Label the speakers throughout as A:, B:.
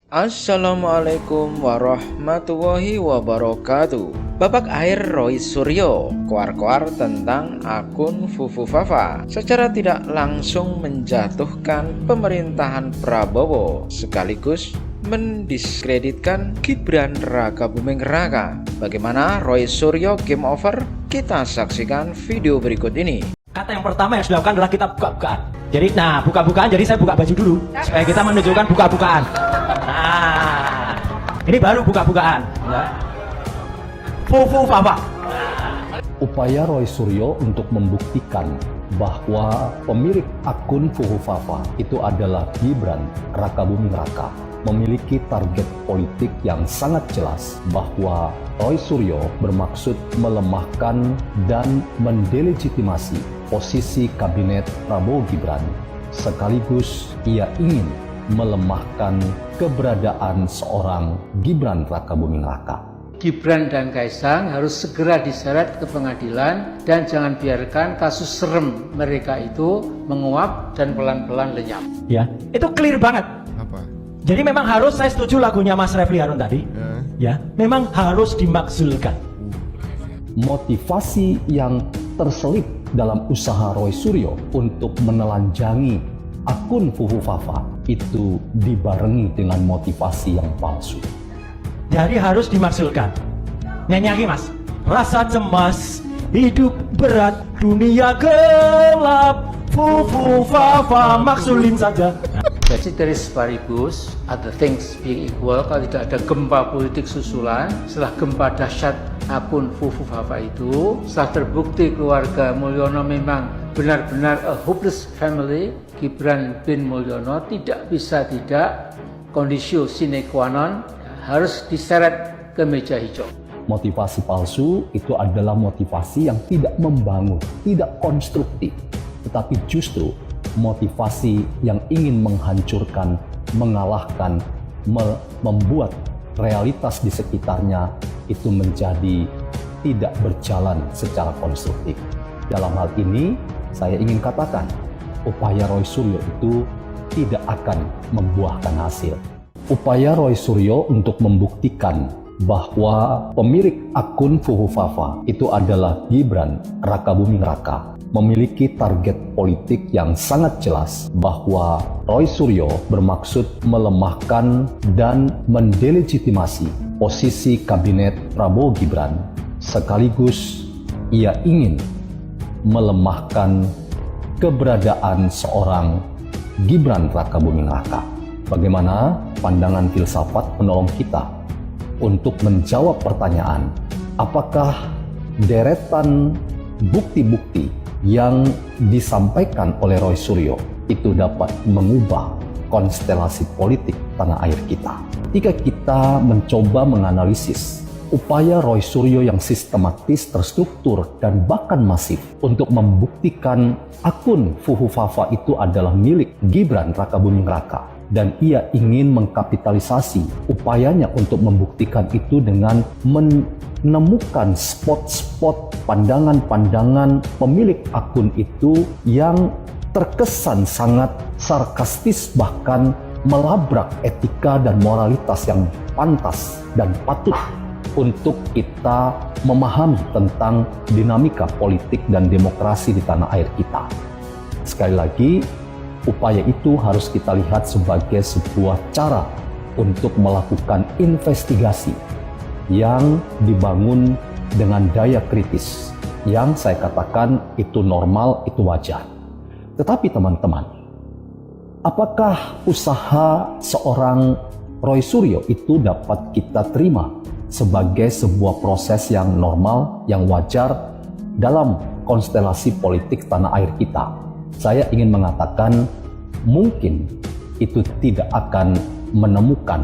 A: Assalamualaikum warahmatullahi wabarakatuh. Babak air Roy Suryo koar-koar tentang akun Fufu Fafa secara tidak langsung menjatuhkan pemerintahan Prabowo sekaligus mendiskreditkan Gibran Rakabuming Raka. Bagaimana Roy Suryo game over? Kita saksikan video berikut ini.
B: Kata yang pertama yang harus dilakukan adalah kita buka-bukaan. Jadi, buka-bukaan. Jadi saya buka baju dulu supaya kita menunjukkan buka-bukaan. Nah, ini baru buka-bukaan. Fufu Fafa.
C: Upaya Roy Suryo untuk membuktikan bahwa pemilik akun Fufu Fafa itu adalah Gibran Rakabuming Raka memiliki target politik yang sangat jelas bahwa Roy Suryo bermaksud melemahkan dan mendelegitimasi posisi kabinet Prabowo Gibran, sekaligus ia ingin melemahkan keberadaan seorang Gibran Rakabuming Raka.
D: Gibran dan Kaisang harus segera diseret ke pengadilan dan jangan biarkan kasus serem mereka itu menguap dan pelan-pelan lenyap.
B: Ya, itu clear banget.
E: Apa?
B: Jadi memang harus, saya setuju lagunya Mas Refli Harun tadi. Ya, memang harus dimaksudkan.
C: Motivasi yang terselip dalam usaha Roy Suryo untuk menelanjangi akun Fufu Fafa itu dibarengi dengan motivasi yang palsu.
B: Jadi harus dimaksudkan. Nyanyi lagi Mas. Rasa cemas, hidup berat, dunia gelap, Fufu Fafa maksulin saja.
D: Jadi dari paribus, other things being equal, kalau tidak ada gempa politik susulan, setelah gempa dahsyat akun Fufu Fafa itu, setelah terbukti keluarga Mulyono memang benar-benar a hopeless family, Gibran bin Mulyono tidak bisa tidak, kondisio sine qua non, harus diseret ke meja hijau.
C: Motivasi palsu itu adalah motivasi yang tidak membangun, tidak konstruktif, tetapi justru motivasi yang ingin menghancurkan, mengalahkan, membuat realitas di sekitarnya itu menjadi tidak berjalan secara konstruktif. Dalam hal ini, saya ingin katakan, upaya Roy Suryo itu tidak akan membuahkan hasil. Upaya Roy Suryo untuk membuktikan bahwa pemilik akun Fufu Fafa itu adalah Gibran Rakabuming Raka memiliki target politik yang sangat jelas bahwa Roy Suryo bermaksud melemahkan dan mendelegitimasi posisi kabinet Prabowo Gibran, sekaligus ia ingin melemahkan keberadaan seorang Gibran Rakabuming Raka. Bagaimana pandangan filsafat menolong kita untuk menjawab pertanyaan, apakah deretan bukti-bukti yang disampaikan oleh Roy Suryo itu dapat mengubah konstelasi politik tanah air kita? Ketika kita mencoba menganalisis upaya Roy Suryo yang sistematis, terstruktur, dan bahkan masif untuk membuktikan akun Fufu Fafa itu adalah milik Gibran Rakabuming Raka, dan ia ingin mengkapitalisasi upayanya untuk membuktikan itu dengan menemukan spot-spot pandangan-pandangan pemilik akun itu yang terkesan sangat sarkastis, bahkan melabrak etika dan moralitas yang pantas dan patut untuk kita memahami tentang dinamika politik dan demokrasi di tanah air kita. Sekali lagi, upaya itu harus kita lihat sebagai sebuah cara untuk melakukan investigasi yang dibangun dengan daya kritis, yang saya katakan itu normal, itu wajar. Tetapi teman-teman, apakah usaha seorang Roy Suryo itu dapat kita terima sebagai sebuah proses yang normal, yang wajar dalam konstelasi politik tanah air kita? Saya ingin mengatakan mungkin itu tidak akan menemukan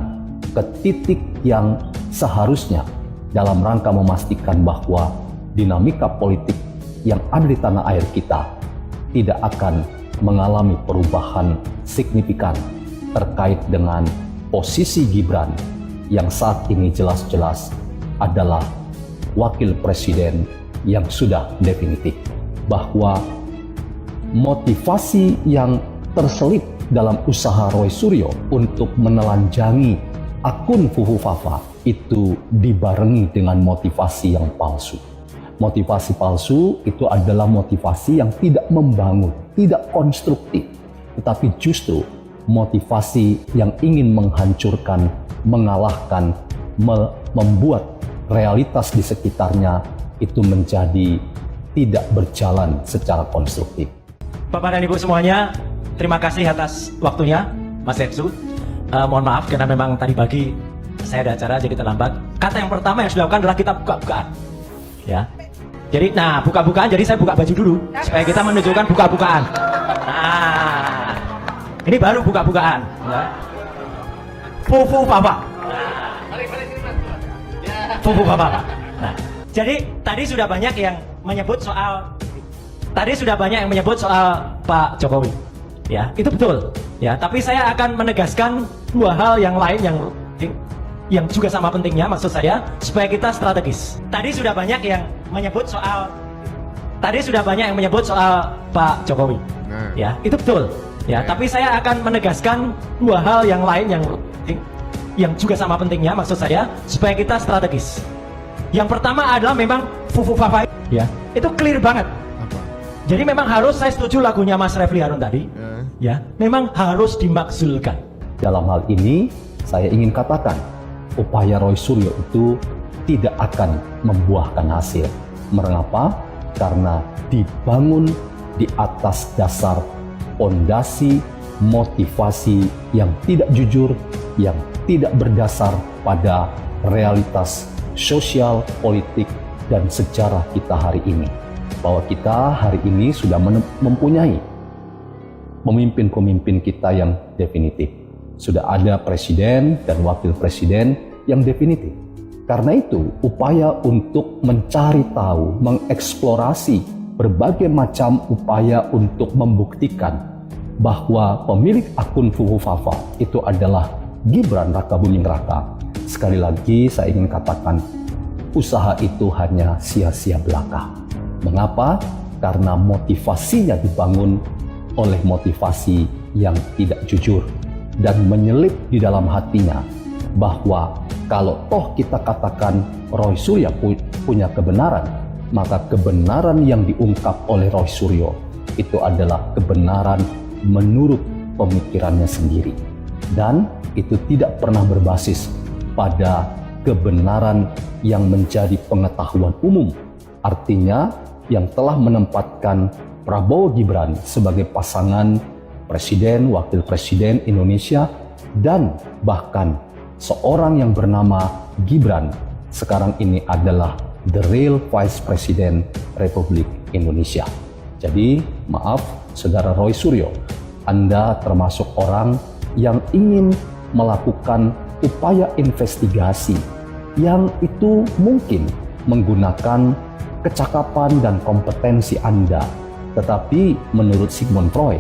C: ke titik yang seharusnya dalam rangka memastikan bahwa dinamika politik yang ada di tanah air kita tidak akan mengalami perubahan signifikan terkait dengan posisi Gibran yang saat ini jelas-jelas adalah wakil presiden yang sudah definitif, bahwa motivasi yang terselip dalam usaha Roy Suryo untuk menelanjangi akun Fufu Fafa itu dibarengi dengan motivasi yang palsu. Motivasi palsu itu adalah motivasi yang tidak membangun, tidak konstruktif, tetapi justru motivasi yang ingin menghancurkan, mengalahkan, membuat realitas di sekitarnya itu menjadi tidak berjalan secara konstruktif.
B: Bapak dan Ibu semuanya, terima kasih atas waktunya, Mas Epsu. Mohon maaf karena memang tadi pagi saya ada acara jadi terlambat. Kata yang pertama yang harus dilakukan adalah kita buka-bukaan. Ya. Jadi, nah buka-bukaan, jadi saya buka baju dulu supaya kita menunjukkan buka-bukaan. Nah, ini baru buka-bukaan. Ya. Fufu Fafa. Fufu Fafa. Nah, jadi tadi sudah banyak yang menyebut soal Pak Jokowi. Ya, itu betul. Ya, tapi saya akan menegaskan dua hal yang lain yang juga sama pentingnya, maksud saya supaya kita strategis. Tadi sudah banyak yang menyebut soal Pak Jokowi. Ya, itu betul. Ya, tapi saya akan menegaskan dua hal yang lain yang juga sama pentingnya, maksud saya supaya kita strategis. Yang pertama adalah memang Fufu Fafa. Ya, itu clear banget. Jadi memang harus, saya setuju lagunya Mas Refli Harun tadi, ya, memang harus dimakzulkan.
C: Dalam hal ini, saya ingin katakan, upaya Roy Suryo itu tidak akan membuahkan hasil. Mengapa? Karena dibangun di atas dasar fondasi motivasi yang tidak jujur, yang tidak berdasar pada realitas sosial, politik, dan sejarah kita hari ini. Bahwa kita hari ini sudah mempunyai pemimpin-pemimpin kita yang definitif. Sudah ada presiden dan wakil presiden yang definitif. Karena itu, upaya untuk mencari tahu, mengeksplorasi berbagai macam upaya untuk membuktikan bahwa pemilik akun Fufu Fafa itu adalah Gibran Rakabuming Raka. Sekali lagi saya ingin katakan, usaha itu hanya sia-sia belaka. Mengapa? Karena motivasinya dibangun oleh motivasi yang tidak jujur dan menyelip di dalam hatinya bahwa kalau toh kita katakan Roy Suryo punya kebenaran, maka kebenaran yang diungkap oleh Roy Suryo itu adalah kebenaran menurut pemikirannya sendiri, dan itu tidak pernah berbasis pada kebenaran yang menjadi pengetahuan umum. Artinya yang telah menempatkan Prabowo Gibran sebagai pasangan presiden, wakil presiden Indonesia, dan bahkan seorang yang bernama Gibran sekarang ini adalah the real Vice President Republik Indonesia. Jadi maaf Saudara Roy Suryo, Anda termasuk orang yang ingin melakukan upaya investigasi yang itu mungkin menggunakan kecakapan dan kompetensi Anda. Tetapi menurut Sigmund Freud,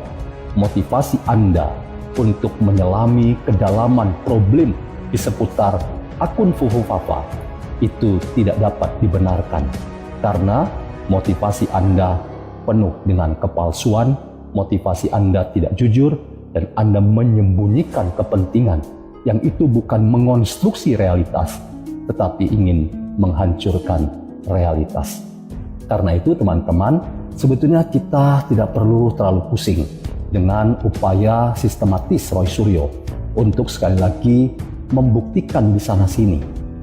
C: motivasi Anda untuk menyelami kedalaman problem di seputar akun Fufu Fafa itu tidak dapat dibenarkan. Karena motivasi Anda penuh dengan kepalsuan, motivasi Anda tidak jujur, dan Anda menyembunyikan kepentingan yang itu bukan mengonstruksi realitas, tetapi ingin menghancurkan realitas. Karena itu teman-teman, sebetulnya kita tidak perlu terlalu pusing dengan upaya sistematis Roy Suryo untuk sekali lagi membuktikan di sana-sini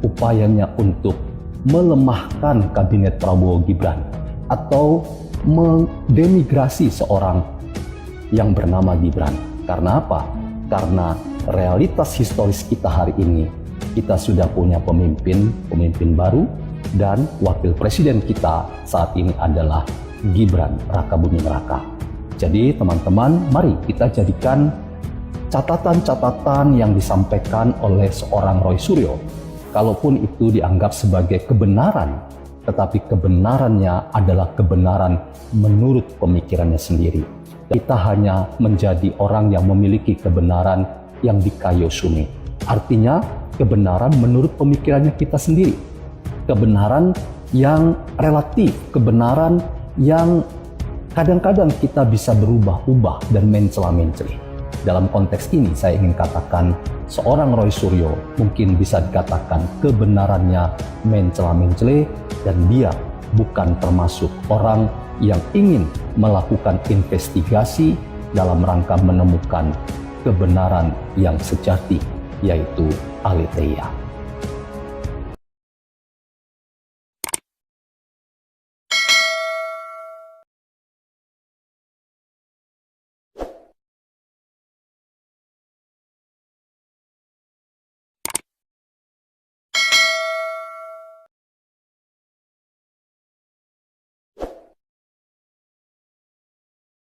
C: upayanya untuk melemahkan kabinet Prabowo Gibran atau mendenigrasi seorang yang bernama Gibran. Karena apa? Karena realitas historis kita hari ini, kita sudah punya pemimpin baru, dan wakil presiden kita saat ini adalah Gibran Rakabuming Raka. Jadi teman-teman, mari kita jadikan catatan-catatan yang disampaikan oleh seorang Roy Suryo, kalaupun itu dianggap sebagai kebenaran, tetapi kebenarannya adalah kebenaran menurut pemikirannya sendiri. Kita hanya menjadi orang yang memiliki kebenaran yang dikayosuni. Artinya kebenaran menurut pemikirannya kita sendiri. Kebenaran yang relatif, kebenaran yang kadang-kadang kita bisa berubah-ubah dan mencela-menceli. Dalam konteks ini saya ingin katakan seorang Roy Suryo mungkin bisa dikatakan kebenarannya mencela-mencele dan dia bukan termasuk orang yang ingin melakukan investigasi dalam rangka menemukan kebenaran yang sejati, yaitu aletheia.